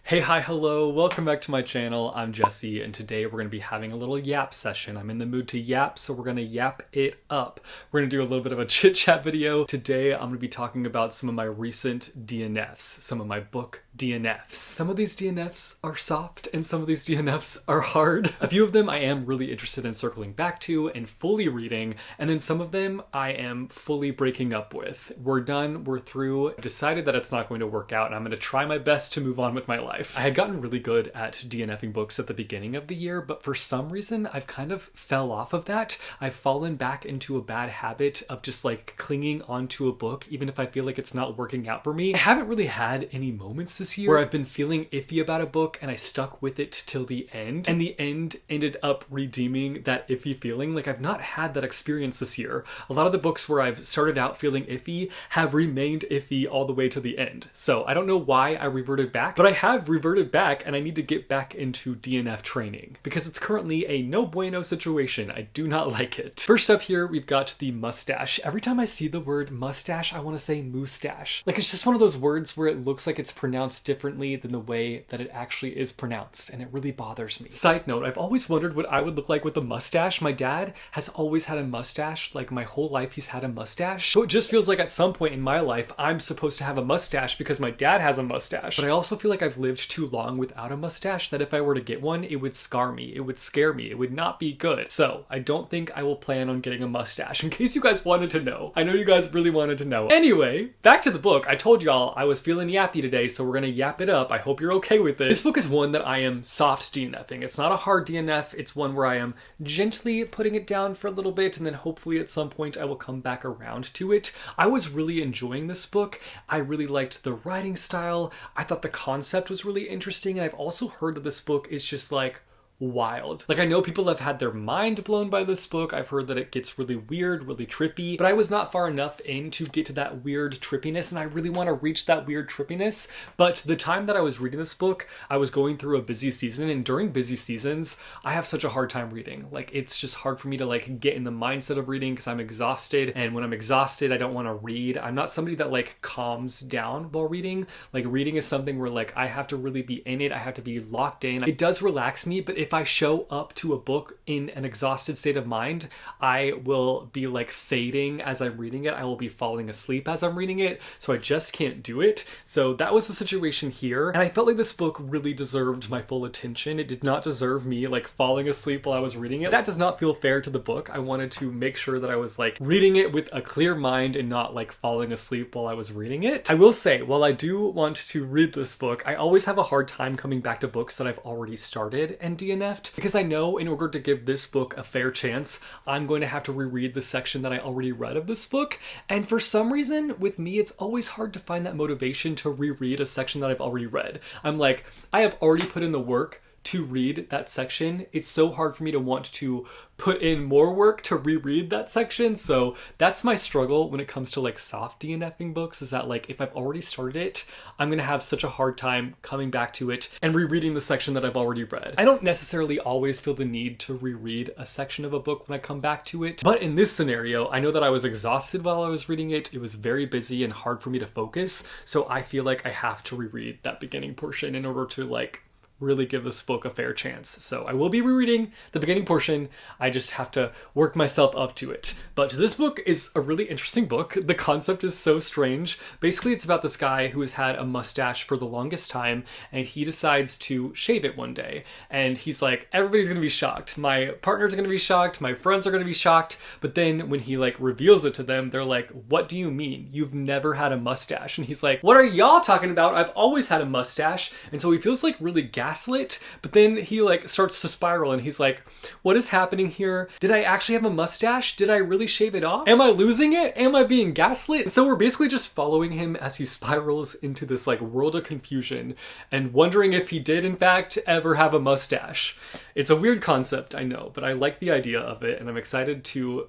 Hey, hi, hello, welcome back to my channel. I'm Jesse, and today we're going to be having a little yap session. I'm in the mood to yap, so we're going to yap it up. We're going to do a little bit of a chit-chat video. Today, I'm going to be talking about some of my recent DNFs, some of my book DNFs. Some of these DNFs are soft, and some of these DNFs are hard. A few of them I am really interested in circling back to and fully reading, and then some of them I am fully breaking up with. We're done, we're through. I've decided that it's not going to work out, and I'm going to try my best to move on with my life. I had gotten really good at DNFing books at the beginning of the year, but for some reason I've kind of fell off of that. I've fallen back into a bad habit of just like clinging onto a book even if I feel like it's not working out for me. I haven't really had any moments this year where I've been feeling iffy about a book and I stuck with it till the end, and the end ended up redeeming that iffy feeling. Like, I've not had that experience this year. A lot of the books where I've started out feeling iffy have remained iffy all the way to the end. So I don't know why I reverted back, but I have reverted back, and I need to get back into DNF training because it's currently a no bueno situation. I do not like it. First up here, we've got the mustache. Every time I see the word mustache, I want to say moustache. Like, it's just one of those words where it looks like it's pronounced differently than the way that it actually is pronounced, and it really bothers me. Side note, I've always wondered what I would look like with a mustache. My dad has always had a mustache. Like, my whole life he's had a mustache. So it just feels like at some point in my life, I'm supposed to have a mustache because my dad has a mustache. But I also feel like I've lived too long without a mustache that if I were to get one, it would scar me. It would scare me. It would not be good. So I don't think I will plan on getting a mustache, in case you guys wanted to know. I know you guys really wanted to know. Anyway, back to the book. I told y'all I was feeling yappy today, so we're gonna yap it up. I hope you're okay with it. This book is one that I am soft DNFing. It's not a hard DNF. It's one where I am gently putting it down for a little bit, and then hopefully at some point I will come back around to it. I was really enjoying this book. I really liked the writing style. I thought the concept was really interesting, and I've also heard that this book is just like wild. Like, I know people have had their mind blown by this book. I've heard that it gets really weird, really trippy, but I was not far enough in to get to that weird trippiness, and I really want to reach that weird trippiness. But the time that I was reading this book, I was going through a busy season, and during busy seasons, I have such a hard time reading. Like, it's just hard for me to like get in the mindset of reading because I'm exhausted, and when I'm exhausted, I don't want to read. I'm not somebody that like calms down while reading. Like, reading is something where like I have to really be in it. I have to be locked in. It does relax me, but if I show up to a book in an exhausted state of mind, I will be like fading as I'm reading it. I will be falling asleep as I'm reading it. So I just can't do it. So that was the situation here. And I felt like this book really deserved my full attention. It did not deserve me like falling asleep while I was reading it. That does not feel fair to the book. I wanted to make sure that I was like reading it with a clear mind and not like falling asleep while I was reading it. I will say, while I do want to read this book, I always have a hard time coming back to books that I've already started and DNF'd. Because I know in order to give this book a fair chance, I'm going to have to reread the section that I already read of this book. And for some reason, with me, it's always hard to find that motivation to reread a section that I've already read. I'm like, I have already put in the work to read that section. It's so hard for me to want to put in more work to reread that section. So that's my struggle when it comes to like soft DNFing books, is that like if I've already started it, I'm gonna have such a hard time coming back to it and rereading the section that I've already read. I don't necessarily always feel the need to reread a section of a book when I come back to it, but in this scenario, I know that I was exhausted while I was reading it. It was very busy and hard for me to focus, so I feel like I have to reread that beginning portion in order to like really give this book a fair chance. So I will be rereading the beginning portion. I just have to work myself up to it. But this book is a really interesting book. The concept is so strange. Basically, it's about this guy who has had a mustache for the longest time, and he decides to shave it one day. And he's like, everybody's gonna be shocked. My partner's gonna be shocked. My friends are gonna be shocked. But then when he like reveals it to them, they're like, what do you mean? You've never had a mustache. And he's like, what are y'all talking about? I've always had a mustache. And so he feels like really gaslit, but then he like starts to spiral, and he's like, what is happening here? Did I actually have a mustache? Did I really shave it off? Am I losing it? Am I being gaslit? So we're basically just following him as he spirals into this like world of confusion and wondering if he did in fact ever have a mustache. It's a weird concept, I know, but I like the idea of it, and I'm excited to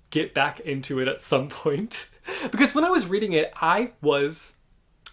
get back into it at some point. Because when I was reading it, I was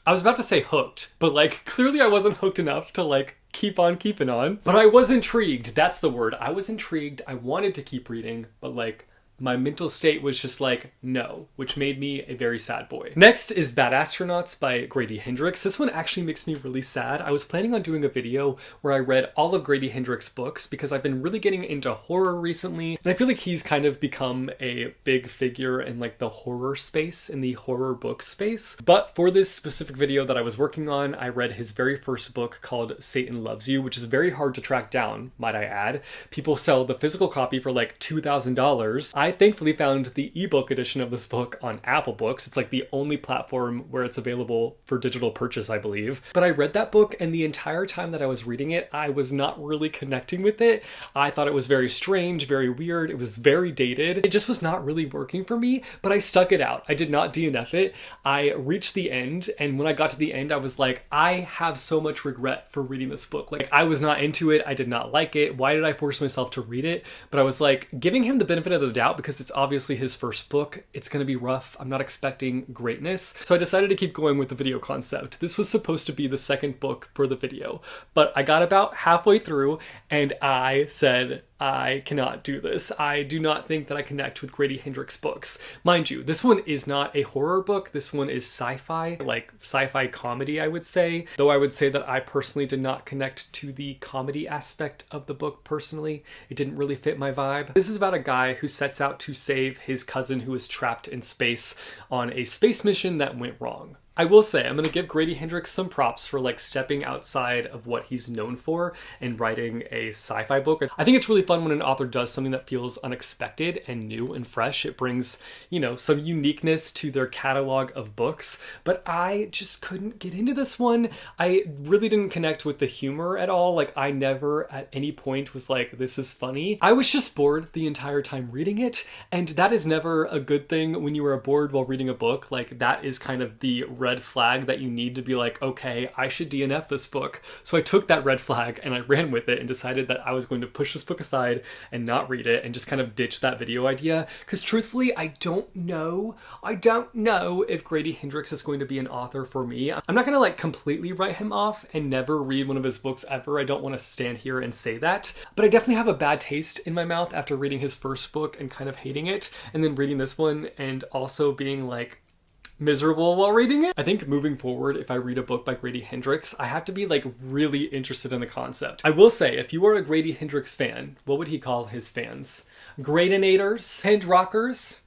about to say hooked, but like clearly I wasn't hooked enough to like keep on keeping on. But I was intrigued. That's the word. I was intrigued. I wanted to keep reading, but like my mental state was just like, no, which made me a very sad boy. Next is Bad Astronauts by Grady Hendrix. This one actually makes me really sad. I was planning on doing a video where I read all of Grady Hendrix's books because I've been really getting into horror recently, and I feel like he's kind of become a big figure in like the horror space, in the horror book space. But for this specific video that I was working on, I read his very first book called Satan Loves You, which is very hard to track down, might I add. People sell the physical copy for like $2,000. I thankfully found the ebook edition of this book on Apple Books. It's like the only platform where it's available for digital purchase, I believe. But I read that book, and the entire time that I was reading it, I was not really connecting with it. I thought it was very strange, very weird. It was very dated. It just was not really working for me, but I stuck it out. I did not DNF it. I reached the end, and when I got to the end, I was like, I have so much regret for reading this book. Like, I was not into it. I did not like it. Why did I force myself to read it? But I was like, giving him the benefit of the doubt because it's obviously his first book. It's going to be rough. I'm not expecting greatness. So I decided to keep going with the video concept. This was supposed to be the second book for the video, but I got about halfway through and I said, I cannot do this. I do not think that I connect with Grady Hendrix books. Mind you, this one is not a horror book. This one is sci-fi, like sci-fi comedy, I would say. Though I would say that I personally did not connect to the comedy aspect of the book personally. It didn't really fit my vibe. This is about a guy who sets out to save his cousin who is trapped in space on a space mission that went wrong. I will say, I'm going to give Grady Hendrix some props for like stepping outside of what he's known for and writing a sci-fi book. I think it's really fun when an author does something that feels unexpected and new and fresh. It brings, you know, some uniqueness to their catalog of books, but I just couldn't get into this one. I really didn't connect with the humor at all. Like, I never at any point was like, this is funny. I was just bored the entire time reading it, and that is never a good thing when you are bored while reading a book. Like, that is kind of the red flag that you need to be like, okay, I should DNF this book. So I took that red flag and I ran with it and decided that I was going to push this book aside and not read it and just kind of ditch that video idea. Because truthfully, I don't know if Grady Hendrix is going to be an author for me. I'm not going to like completely write him off and never read one of his books ever. I don't want to stand here and say that, but I definitely have a bad taste in my mouth after reading his first book and kind of hating it, and then reading this one and also being like miserable while reading it. I think moving forward, if I read a book by Grady Hendrix, I have to be like really interested in the concept. I will say, if you are a Grady Hendrix fan, what would he call his fans? Gradinators? Hand rockers?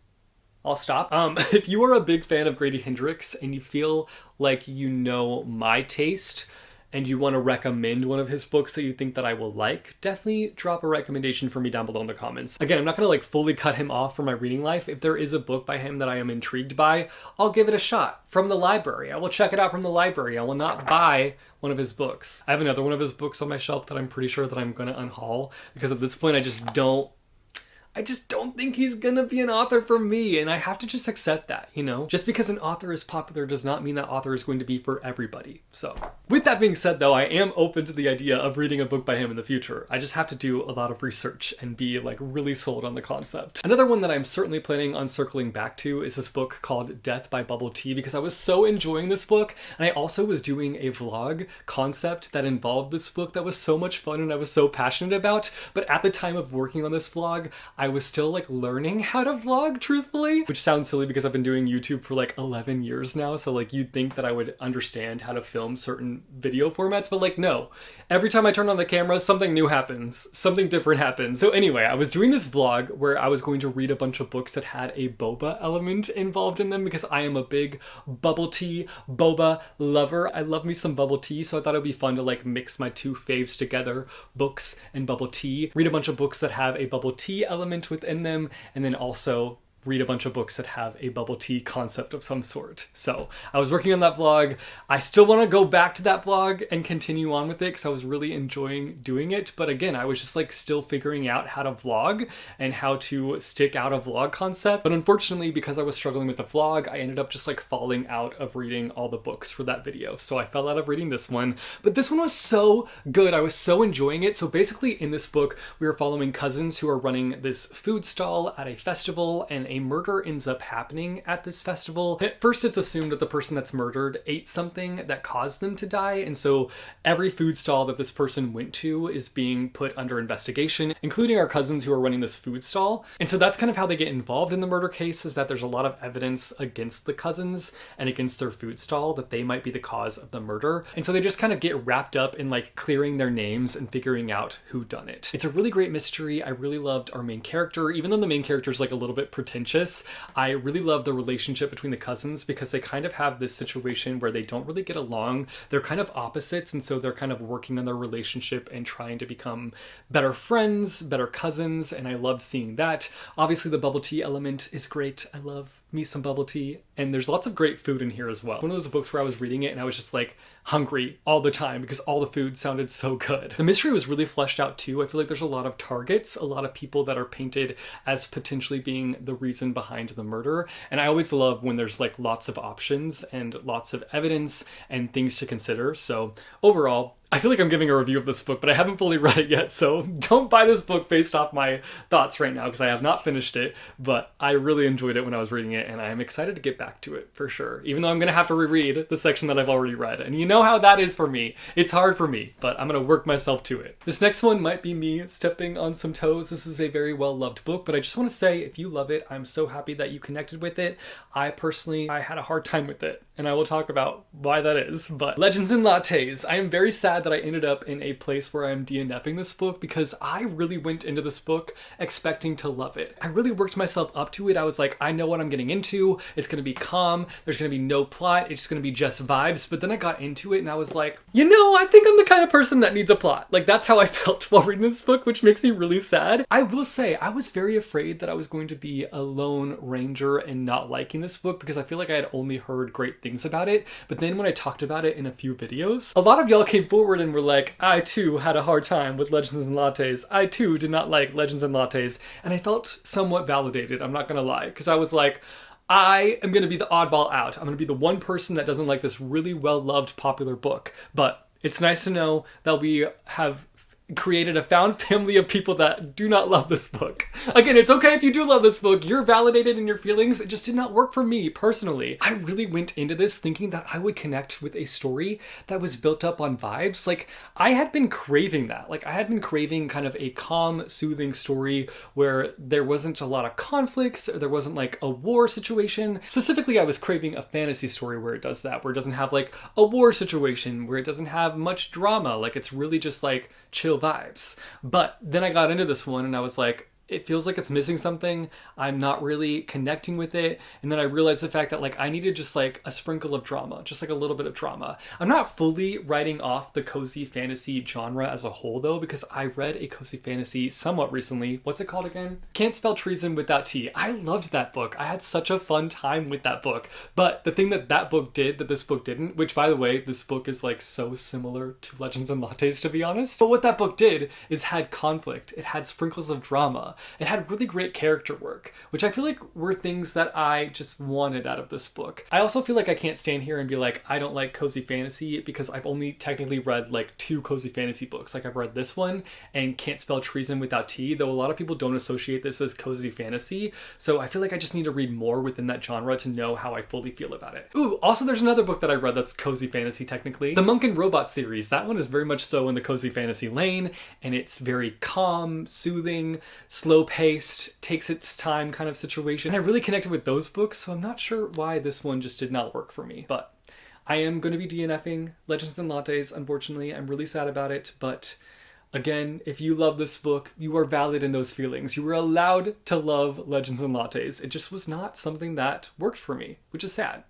I'll stop. If you are a big fan of Grady Hendrix and you feel like you know my taste, and you want to recommend one of his books that you think that I will like, definitely drop a recommendation for me down below in the comments. Again, I'm not going to like fully cut him off from my reading life. If there is a book by him that I am intrigued by, I'll give it a shot from the library. I will check it out from the library. I will not buy one of his books. I have another one of his books on my shelf that I'm pretty sure that I'm going to unhaul because at this point I just don't think he's gonna be an author for me, and I have to just accept that, you know? Just because an author is popular does not mean that author is going to be for everybody. So, with that being said though, I am open to the idea of reading a book by him in the future. I just have to do a lot of research and be like really sold on the concept. Another one that I'm certainly planning on circling back to is this book called Death by Bubble Tea, because I was so enjoying this book, and I also was doing a vlog concept that involved this book that was so much fun and I was so passionate about, but at the time of working on this vlog, I was still like learning how to vlog, truthfully, which sounds silly because I've been doing YouTube for like 11 years now. So like you'd think that I would understand how to film certain video formats, but like no, every time I turn on the camera, something new happens, something different happens. So anyway, I was doing this vlog where I was going to read a bunch of books that had a boba element involved in them because I am a big bubble tea, boba lover. I love me some bubble tea. So I thought it'd be fun to like mix my two faves together, books and bubble tea, read a bunch of books that have a bubble tea element within them, and then also read a bunch of books that have a bubble tea concept of some sort. So I was working on that vlog. I still want to go back to that vlog and continue on with it because I was really enjoying doing it. But again, I was just like still figuring out how to vlog and how to stick out a vlog concept. But unfortunately, because I was struggling with the vlog, I ended up just like falling out of reading all the books for that video. So I fell out of reading this one, but this one was so good. I was so enjoying it. So basically in this book, we are following cousins who are running this food stall at a festival, and a murder ends up happening at this festival. At first it's assumed that the person that's murdered ate something that caused them to die, and so every food stall that this person went to is being put under investigation, including our cousins who are running this food stall. And so that's kind of how they get involved in the murder case, is that there's a lot of evidence against the cousins and against their food stall that they might be the cause of the murder. And so they just kind of get wrapped up in like clearing their names and figuring out who done it. It's a really great mystery. I really loved our main character. Even though the main character is like a little bit pretentious, I really love the relationship between the cousins because they kind of have this situation where they don't really get along. They're kind of opposites, and so they're kind of working on their relationship and trying to become better friends, better cousins, and I loved seeing that. Obviously the bubble tea element is great. I love me some bubble tea, and there's lots of great food in here as well. One of those books where I was reading it and I was just like hungry all the time because all the food sounded so good. The mystery was really fleshed out too. I feel like there's a lot of targets, a lot of people that are painted as potentially being the reason behind the murder, and I always love when there's like lots of options and lots of evidence and things to consider. So overall, I feel like I'm giving a review of this book, but I haven't fully read it yet, so don't buy this book based off my thoughts right now because I have not finished it, but I really enjoyed it when I was reading it, and I'm excited to get back to it for sure, even though I'm going to have to reread the section that I've already read, and you know how that is for me. It's hard for me, but I'm going to work myself to it. This next one might be me stepping on some toes. This is a very well-loved book, but I just want to say, if you love it, I'm so happy that you connected with it. I had a hard time with it, and I will talk about why that is, but Legends and Lattes. I am very sad that I ended up in a place where I'm DNFing this book because I really went into this book expecting to love it. I really worked myself up to it. I was like, I know what I'm getting into. It's going to be calm. There's going to be no plot. It's just going to be just vibes. But then I got into it and I was like, you know, I think I'm the kind of person that needs a plot. Like, that's how I felt while reading this book, which makes me really sad. I will say, I was very afraid that I was going to be a lone ranger and not liking this book because I feel like I had only heard great things about it. But then when I talked about it in a few videos, a lot of y'all came forward and were like, I too had a hard time with Legends and Lattes. I too did not like Legends and Lattes. And I felt somewhat validated, I'm not gonna lie, because I was like, I am gonna be the oddball out. I'm gonna be the one person that doesn't like this really well-loved popular book. But it's nice to know that we have created a found family of people that do not love this book. Again, it's okay if you do love this book. You're validated in your feelings. It just did not work for me personally. I really went into this thinking that I would connect with a story that was built up on vibes. Like, I had been craving that. Like, I had been craving kind of a calm, soothing story where there wasn't a lot of conflicts, or there wasn't like a war situation. Specifically, I was craving a fantasy story where it does that, where it doesn't have like a war situation, where it doesn't have much drama. Like, it's really just like chill vibes. But then I got into this one and I was like, it feels like it's missing something. I'm not really connecting with it. And then I realized the fact that like I needed just like a sprinkle of drama, just like a little bit of drama. I'm not fully writing off the cozy fantasy genre as a whole though, because I read a cozy fantasy somewhat recently. What's it called again? Can't Spell Treason Without Tea. I loved that book. I had such a fun time with that book. But the thing that that book did that this book didn't, which by the way, this book is like so similar to Legends and Lattes to be honest. But what that book did is had conflict. It had sprinkles of drama. It had really great character work, which I feel like were things that I just wanted out of this book. I also feel like I can't stand here and be like, I don't like cozy fantasy, because I've only technically read like 2 cozy fantasy books. Like, I've read this one and Can't Spell Treason Without Tea, though a lot of people don't associate this as cozy fantasy. So I feel like I just need to read more within that genre to know how I fully feel about it. Ooh, also there's another book that I read that's cozy fantasy technically. The Monk and Robot series. That one is very much so in the cozy fantasy lane, and it's very calm, soothing, slow paced, takes its time kind of situation. And I really connected with those books, so I'm not sure why this one just did not work for me. But I am going to be DNFing Legends and Lattes, unfortunately. I'm really sad about it, but again, if you love this book, you are valid in those feelings. You were allowed to love Legends and Lattes. It just was not something that worked for me, which is sad.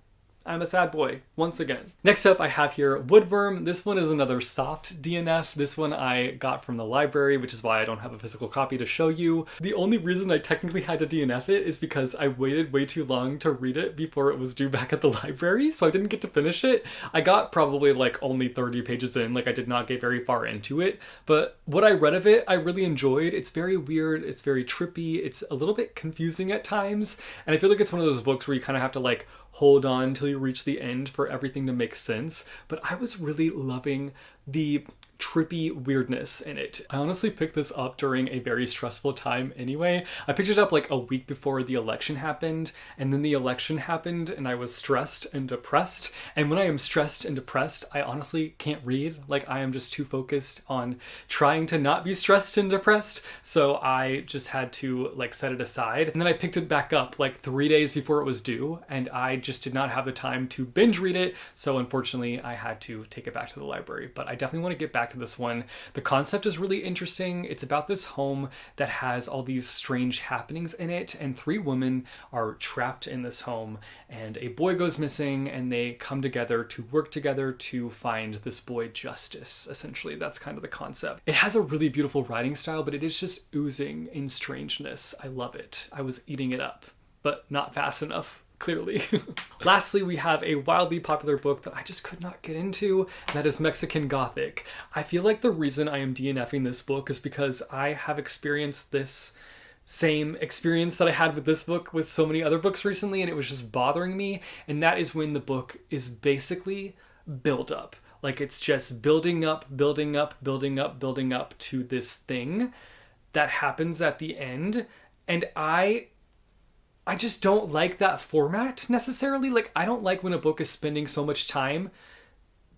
I'm a sad boy, once again. Next up, I have here Woodworm. This one is another soft DNF. This one I got from the library, which is why I don't have a physical copy to show you. The only reason I technically had to DNF it is because I waited way too long to read it before it was due back at the library, so I didn't get to finish it. I got probably like only 30 pages in, like I did not get very far into it, but what I read of it, I really enjoyed. It's very weird, it's very trippy, it's a little bit confusing at times, and I feel like it's one of those books where you kind of have to like hold on until you reach the end for everything to make sense. But I was really loving the trippy weirdness in it. I honestly picked this up during a very stressful time anyway. I picked it up like a week before the election happened, and then the election happened and I was stressed and depressed. And when I am stressed and depressed, I honestly can't read. Like, I am just too focused on trying to not be stressed and depressed. So I just had to like set it aside. And then I picked it back up like 3 days before it was due, and I just did not have the time to binge read it. So unfortunately, I had to take it back to the library. But I definitely want to get back to this one. The concept is really interesting. It's about this home that has all these strange happenings in it, and 3 women are trapped in this home, and a boy goes missing, and they come together to work together to find this boy justice. Essentially, that's kind of the concept. It has a really beautiful writing style, but it is just oozing in strangeness. I love it. I was eating it up, but not fast enough, clearly. Lastly, we have a wildly popular book that I just could not get into, and that is Mexican Gothic. I feel like the reason I am DNFing this book is because I have experienced this same experience that I had with this book with so many other books recently, and it was just bothering me. And that is when the book is basically build up. Like, it's just building up, building up, building up, building up to this thing that happens at the end. And I just don't like that format necessarily. Like, I don't like when a book is spending so much time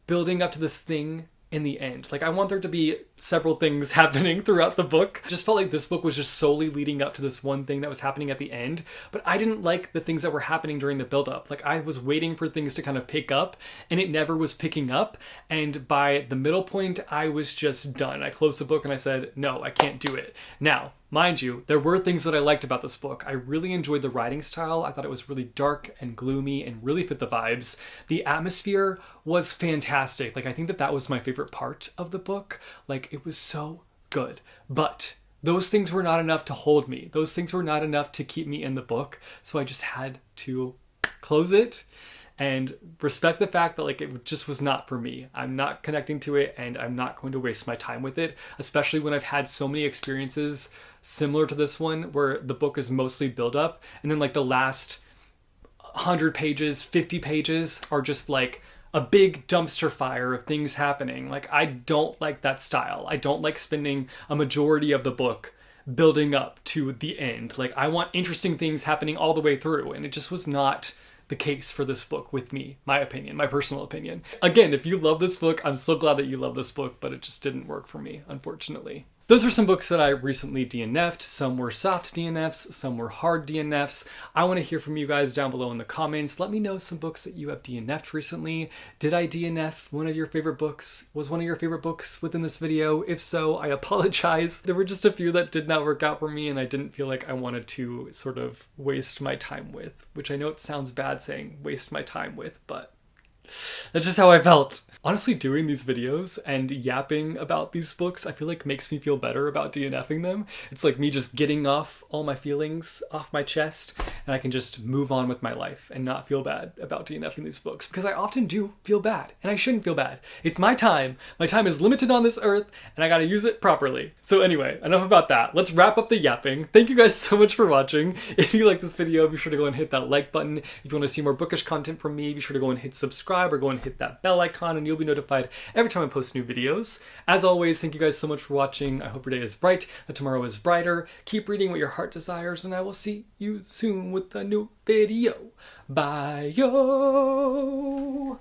building up to this thing in the end. Like, I want there to be several things happening throughout the book. I just felt like this book was just solely leading up to this one thing that was happening at the end, but I didn't like the things that were happening during the build-up. Like, I was waiting for things to kind of pick up, and it never was picking up, and by the middle point, I was just done. I closed the book and I said, no, I can't do it. Now, mind you, there were things that I liked about this book. I really enjoyed the writing style. I thought it was really dark and gloomy and really fit the vibes. The atmosphere was fantastic. Like, I think that was my favorite part of the book. Like, it was so good. But those things were not enough to hold me. Those things were not enough to keep me in the book. So I just had to close it and respect the fact that, like, it just was not for me. I'm not connecting to it, and I'm not going to waste my time with it, especially when I've had so many experiences similar to this one where the book is mostly build up, and then like the last 100 pages, 50 pages are just like a big dumpster fire of things happening. Like, I don't like that style. I don't like spending a majority of the book building up to the end. Like, I want interesting things happening all the way through, and it just was not the case for this book with me, my opinion, my personal opinion. Again, if you love this book, I'm so glad that you love this book, but it just didn't work for me, unfortunately. Those were some books that I recently DNF'd. Some were soft DNFs, some were hard DNFs. I want to hear from you guys down below in the comments. Let me know some books that you have DNF'd recently. Did I DNF one of your favorite books? Was one of your favorite books within this video? If so, I apologize. There were just a few that did not work out for me, and I didn't feel like I wanted to sort of waste my time with, which I know it sounds bad saying waste my time with, but that's just how I felt. Honestly, doing these videos and yapping about these books, I feel like makes me feel better about DNFing them. It's like me just getting off all my feelings off my chest, and I can just move on with my life and not feel bad about DNFing these books, because I often do feel bad, and I shouldn't feel bad. It's my time. My time is limited on this earth, and I gotta use it properly. So anyway, enough about that. Let's wrap up the yapping. Thank you guys so much for watching. If you like this video, be sure to go and hit that like button. If you want to see more bookish content from me, be sure to go and hit subscribe or go and hit that bell icon, and you'll be notified every time I post new videos. As always, thank you guys so much for watching. I hope your day is bright, that tomorrow is brighter. Keep reading what your heart desires, and I will see you soon with a new video. Bye, yo!